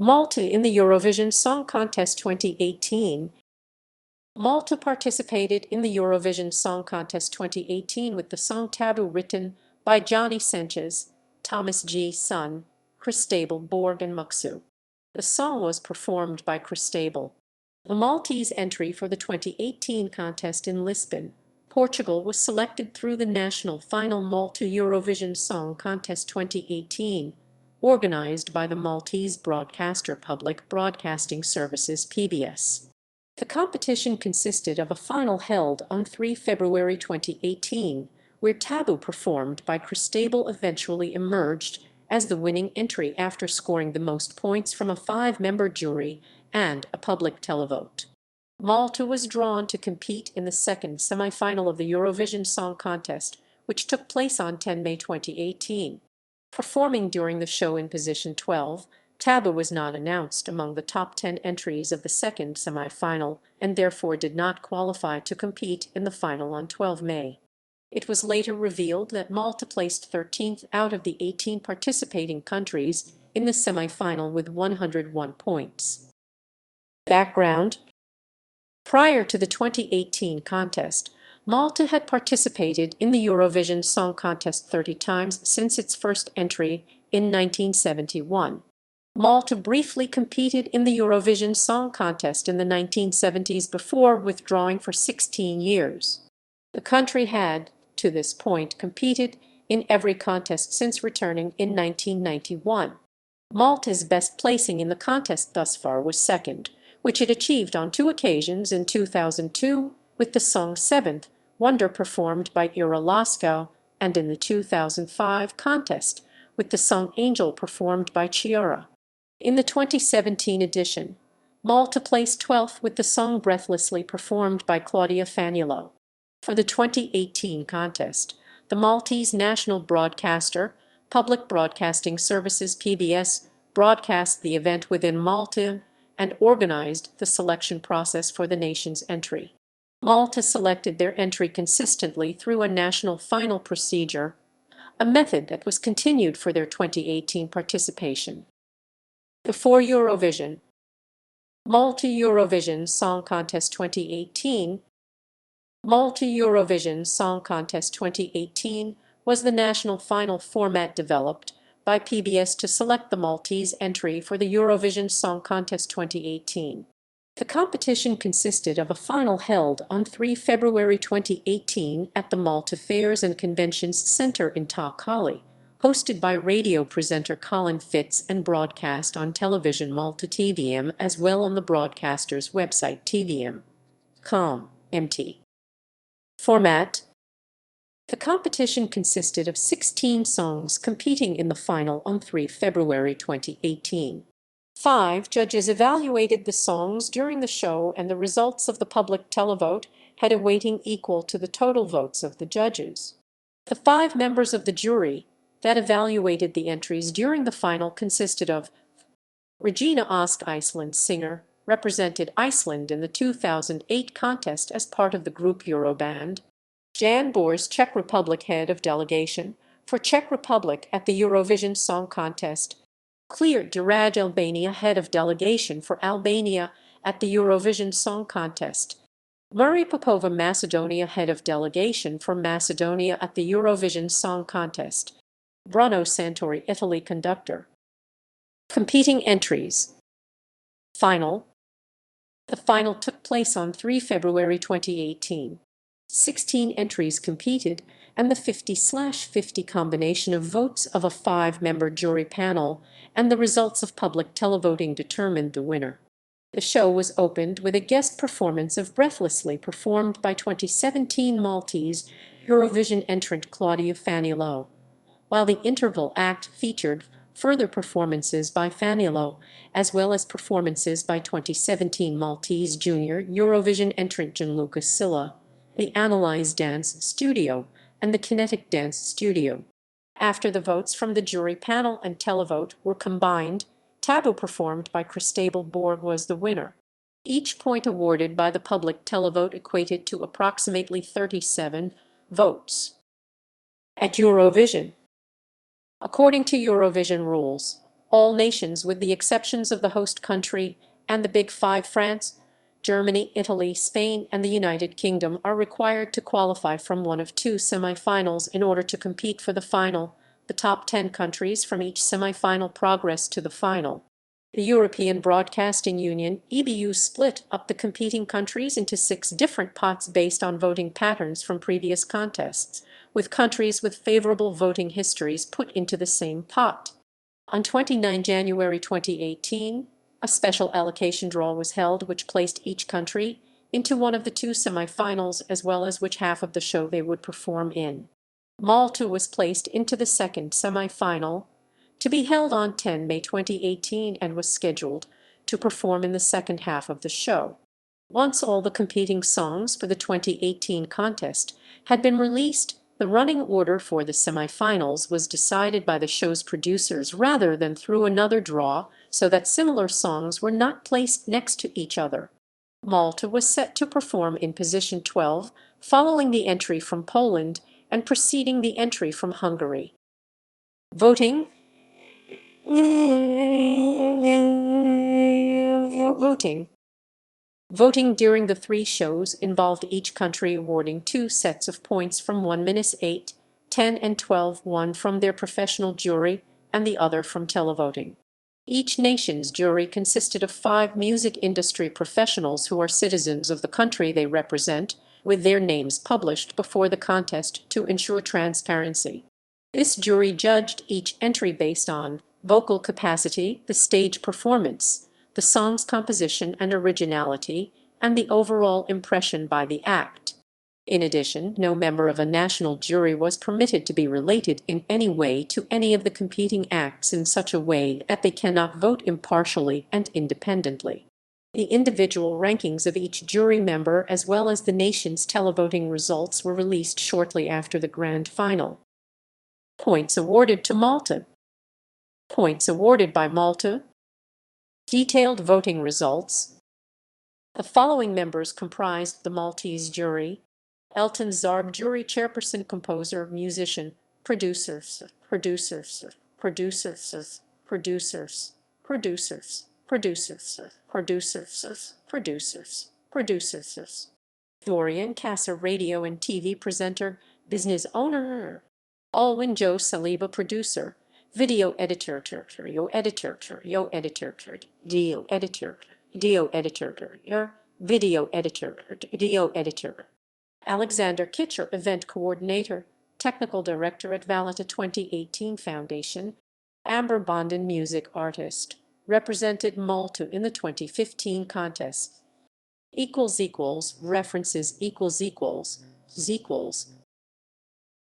Malta in the Eurovision Song Contest 2018. Malta participated in the Eurovision Song Contest 2018 with the song Taboo, written by Johnny Sanchez, Thomas G. Sun, Christabelle Borg and Muxu. The song was performed by Christabelle. The Maltese entry for the 2018 contest in Lisbon, Portugal, was selected through the national final Malta Eurovision Song Contest 2018, organized by the Maltese broadcaster Public Broadcasting Services (PBS). The competition consisted of a final held on 3 February 2018, where Taboo, performed by Christabelle, eventually emerged as the winning entry after scoring the most points from a 5-member jury and a public televote. Malta was drawn to compete in the second semi-final of the Eurovision Song Contest, which took place on 10 May 2018. Performing during the show in position 12, Taboo was not announced among the top 10 entries of the second semi-final and therefore did not qualify to compete in the final on 12 May. It was later revealed that Malta placed 13th out of the 18 participating countries in the semi-final with 101 points. Background: prior to the 2018 contest, Malta had participated in the Eurovision Song Contest 30 times since its first entry in 1971. Malta briefly competed in the Eurovision Song Contest in the 1970s before withdrawing for 16 years. The country had, to this point, competed in every contest since returning in 1991. Malta's best placing in the contest thus far was second, which it achieved on 2 occasions in 2002 with the song Seventh Wonder performed by Ira Lasco, and in the 2005 contest with the song Angel performed by Chiara. In the 2017 edition, Malta placed 12th with the song Breathlessly performed by Claudia Fagnolo. For the 2018 contest, the Maltese national broadcaster, Public Broadcasting Services (PBS), broadcast the event within Malta and organized the selection process for the nation's entry. Malta selected their entry consistently through a national final procedure, a method that was continued for their 2018 participation. Before Eurovision. Malta Eurovision Song Contest 2018. Malta Eurovision Song Contest 2018 was the national final format developed by PBS to select the Maltese entry for the Eurovision Song Contest 2018. The competition consisted of a final held on 3 February 2018 at the Malta Fairs and Conventions Centre in Takhali, hosted by radio presenter Colin Fitz and broadcast on television Malta TVM as well on the broadcaster's website tvm.com. MT. Format: the competition consisted of 16 songs competing in the final on 3 February 2018. 5 judges evaluated the songs during the show, and the results of the public televote had a weighting equal to the total votes of the judges. The 5 members of the jury that evaluated the entries during the final consisted of Regina Osk, Iceland singer, represented Iceland in the 2008 contest as part of the group Euroband. Jan Bors, Czech Republic head of delegation for Czech Republic at the Eurovision Song Contest. Clear Diraj, Albania head of delegation for Albania at the Eurovision Song Contest. Murray Popova, Macedonia head of delegation for Macedonia at the Eurovision Song Contest. Bruno Santori, Italy conductor. Competing entries. Final. The final took place on 3 February 2018. 16 entries competed, and the 50/50 combination of votes of a 5-member jury panel and the results of public televoting determined the winner. The show was opened with a guest performance of Breathlessly performed by 2017 Maltese Eurovision entrant Claudia Fagnolo, while the interval act featured further performances by Fagnolo, as well as performances by 2017 Maltese Junior Eurovision entrant Gianluca Silla, the Analyze Dance Studio, and the Kinetic Dance Studio. After the votes from the jury panel and televote were combined, Taboo, performed by Christabelle Borg, was the winner. Each point awarded by the public televote equated to approximately 37 votes. At Eurovision. According to Eurovision rules, All nations, with the exceptions of the host country and the Big Five, France, Germany, Italy, Spain, and the United Kingdom, are required to qualify from one of two semifinals in order to compete for the final. The top 10 countries from each semifinal progress to the final. The European Broadcasting Union (EBU) split up the competing countries into 6 different pots based on voting patterns from previous contests, with countries with favorable voting histories put into the same pot. On 29 January 2018, a special allocation draw was held which placed each country into one of the two semifinals as well as which half of the show they would perform in. Malta was placed into the second semifinal, to be held on 10 May 2018, and was scheduled to perform in the second half of the show. Once all the competing songs for the 2018 contest had been released, the running order for the semifinals was decided by the show's producers rather than through another draw, so that similar songs were not placed next to each other. Malta was set to perform in position 12, following the entry from Poland and preceding the entry from Hungary. Voting Voting during the 3 shows involved each country awarding 2 sets of points from 1-8, 10, and 12, one from their professional jury and the other from televoting. Each nation's jury consisted of 5 music industry professionals who are citizens of the country they represent, with their names published before the contest to ensure transparency. This jury judged each entry based on vocal capacity, the stage performance, the song's composition and originality, and the overall impression by the act. In addition, no member of a national jury was permitted to be related in any way to any of the competing acts in such a way that they cannot vote impartially and independently. The individual rankings of each jury member as well as the nation's televoting results were released shortly after the grand final. Points awarded to Malta. Points awarded by Malta. Detailed voting results. The following members comprised the Maltese jury: Elton Zarb, jury chairperson, composer, musician, producers, producers, producers, producers, producers, producers, producers, producers, producers. Dorian Casser, radio and TV presenter, business owner. Alwyn Joe Saliba, producer, video editor, video editor, video editor, video editor, video editor, video editor, video editor. Alexander Kitcher, event coordinator, technical director at Valeta 2018 Foundation. Amber Bonden, music artist, represented Malta in the 2015 contest. References equals